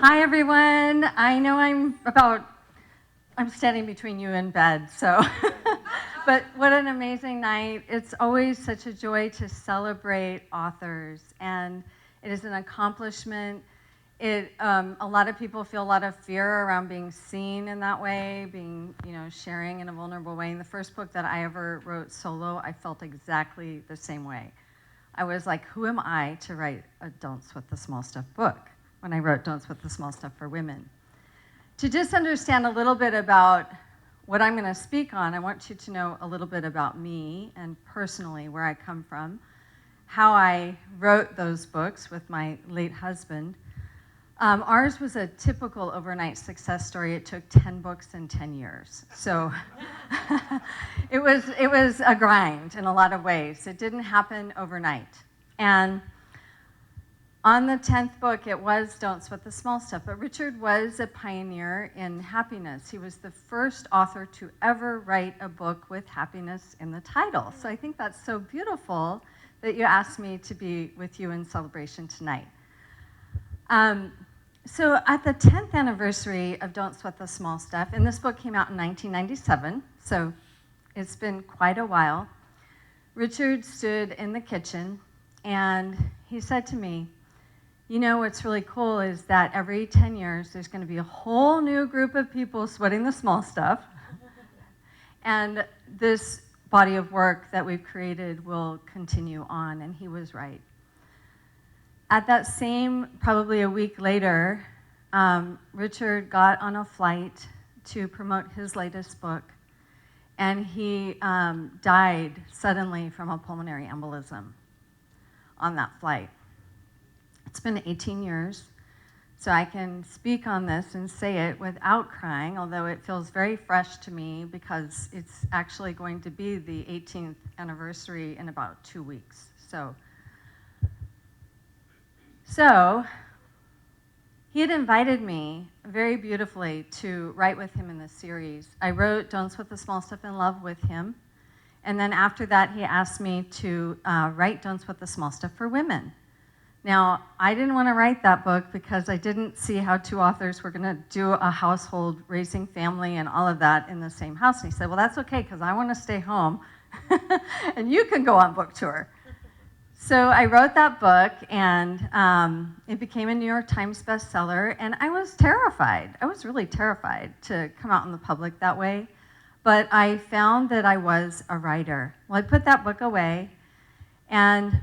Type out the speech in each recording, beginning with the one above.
Hi, everyone. I know I'm standing between you and bed, so. But what an amazing night. It's always such a joy to celebrate authors, and it is an accomplishment. A lot of people feel a lot of fear around being seen in that way, sharing in a vulnerable way. In the first book that I ever wrote solo, I felt exactly the same way. I was like, who am I to write a Don't Sweat the Small Stuff book when I wrote Don't Sweat the Small Stuff for Women? To just understand a little bit about what I'm going to speak on, I want you to know a little bit about me and personally where I come from, how I wrote those books with my late husband. Ours was a typical overnight success story. It took 10 books in 10 years. So it was a grind in a lot of ways. It didn't happen overnight. And on the 10th book, it was Don't Sweat the Small Stuff. But Richard was a pioneer in happiness. He was the first author to ever write a book with happiness in the title. So I think that's so beautiful that you asked me to be with you in celebration tonight. So at the 10th anniversary of Don't Sweat the Small Stuff, and this book came out in 1997, so it's been quite a while, Richard stood in the kitchen and he said to me, you know what's really cool is that every 10 years there's going to be a whole new group of people sweating the small stuff, and this body of work that we've created will continue on, and he was right. At that same, probably a week later, Richard got on a flight to promote his latest book, and he died suddenly from a pulmonary embolism on that flight. It's been 18 years, so I can speak on this and say it without crying, although it feels very fresh to me because it's actually going to be the 18th anniversary in about 2 weeks. So he had invited me very beautifully to write with him in this series. I wrote Don't Sweat the Small Stuff in Love with him, and then after that he asked me to write Don't Sweat the Small Stuff for Women. Now, I didn't want to write that book because I didn't see how two authors were going to do a household, raising family and all of that in the same house. And he said, well, that's okay because I want to stay home and you can go on book tour. So I wrote that book, and it became a New York Times bestseller, and I was terrified. I was really terrified to come out in the public that way, but I found that I was a writer. Well, I put that book away, and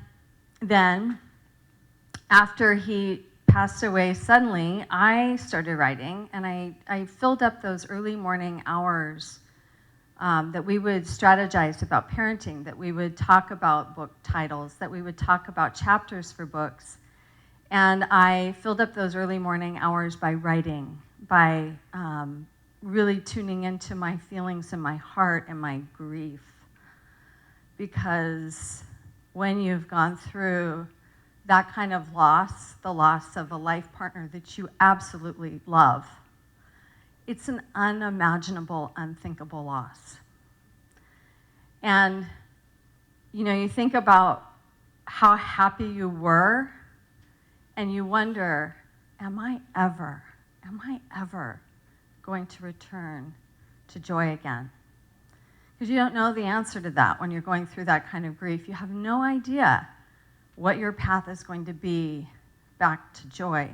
then after he passed away suddenly, I started writing, and I filled up those early morning hours that we would strategize about parenting, that we would talk about book titles, that we would talk about chapters for books. And I filled up those early morning hours by writing, by really tuning into my feelings and my heart and my grief. Because when you've gone through that kind of loss, the loss of a life partner that you absolutely love, it's an unimaginable, unthinkable loss. And, you think about how happy you were, and you wonder, am I ever going to return to joy again? Because you don't know the answer to that when you're going through that kind of grief. You have no idea what your path is going to be back to joy.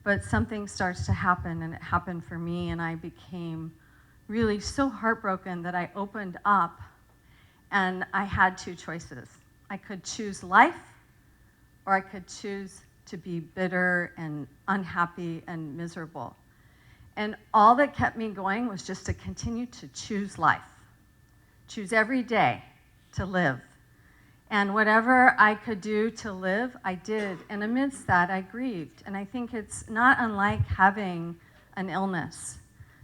But something starts to happen, and it happened for me, and I became really so heartbroken that I opened up, and I had two choices. I could choose life, or I could choose to be bitter and unhappy and miserable. And all that kept me going was just to continue to choose life, choose every day to live. And whatever I could do to live, I did. And amidst that, I grieved. And I think it's not unlike having an illness,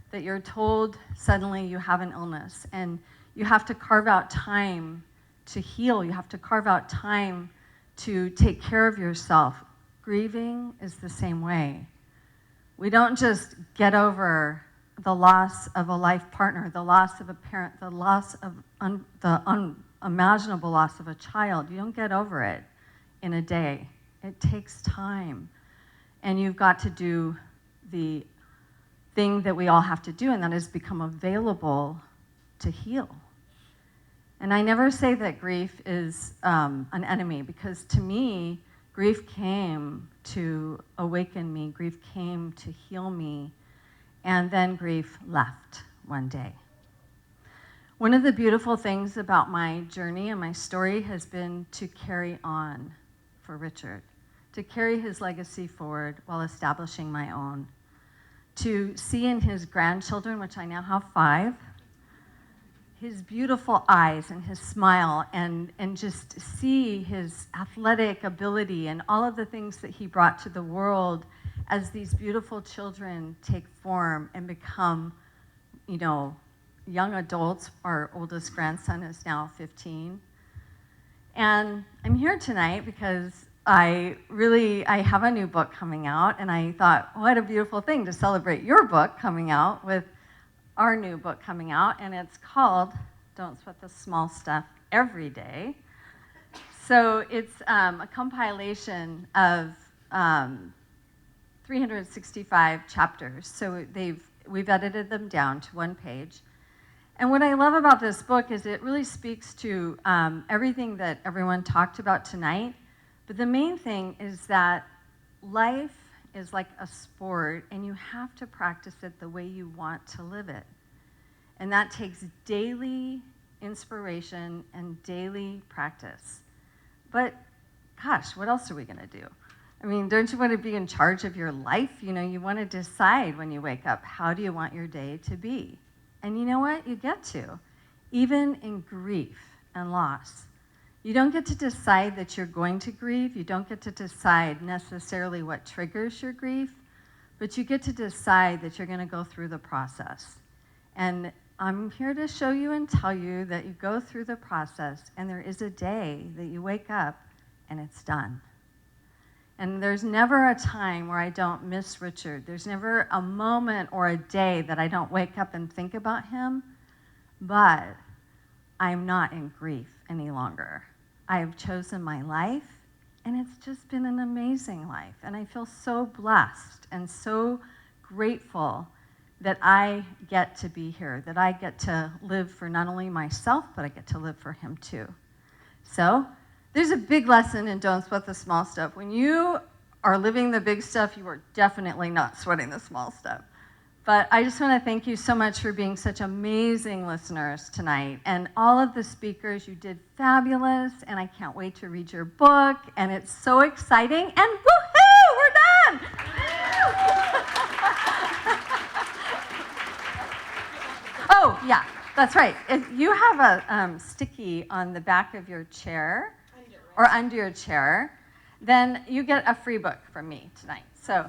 that you're told suddenly you have an illness, and you have to carve out time to heal. You have to carve out time to take care of yourself. Grieving is the same way. We don't just get over the loss of a life partner, the loss of a parent, the loss of unimaginable loss of a child. You don't get over it in a day. It takes time. and you've got to do the thing that we all have to do, and that is become available to heal. And I never say that grief is an enemy, because to me, grief came to awaken me, grief came to heal me, and then grief left one day. One of the beautiful things about my journey and my story has been to carry on for Richard, to carry his legacy forward while establishing my own, to see in his grandchildren, which I now have 5, his beautiful eyes and his smile, and just see his athletic ability and all of the things that he brought to the world as these beautiful children take form and become, young adults. Our oldest grandson is now 15. And I'm here tonight because I have a new book coming out, and I thought, what a beautiful thing to celebrate your book coming out with our new book coming out, and it's called Don't Sweat the Small Stuff Every Day. So it's a compilation of 365 chapters. So we've edited them down to 1 page. And what I love about this book is it really speaks to everything that everyone talked about tonight. But the main thing is that life is like a sport, and you have to practice it the way you want to live it. And that takes daily inspiration and daily practice. But gosh, what else are we going to do? I mean, don't you want to be in charge of your life? You want to decide when you wake up, how do you want your day to be? And you know what? You get to. Even in grief and loss. You don't get to decide that you're going to grieve. You don't get to decide necessarily what triggers your grief, but you get to decide that you're going to go through the process. And I'm here to show you and tell you that you go through the process, and there is a day that you wake up and it's done. And there's never a time where I don't miss Richard. There's never a moment or a day that I don't wake up and think about him, but I'm not in grief any longer. I have chosen my life, and it's just been an amazing life. And I feel so blessed and so grateful that I get to be here, that I get to live for not only myself, but I get to live for him too. So there's a big lesson in Don't Sweat the Small Stuff. When you are living the big stuff, you are definitely not sweating the small stuff. But I just want to thank you so much for being such amazing listeners tonight. And all of the speakers, you did fabulous, and I can't wait to read your book, and it's so exciting, and woohoo, we're done! Oh, yeah, that's right. If you have a sticky on the back of your chair, or under your chair, then you get a free book from me tonight. So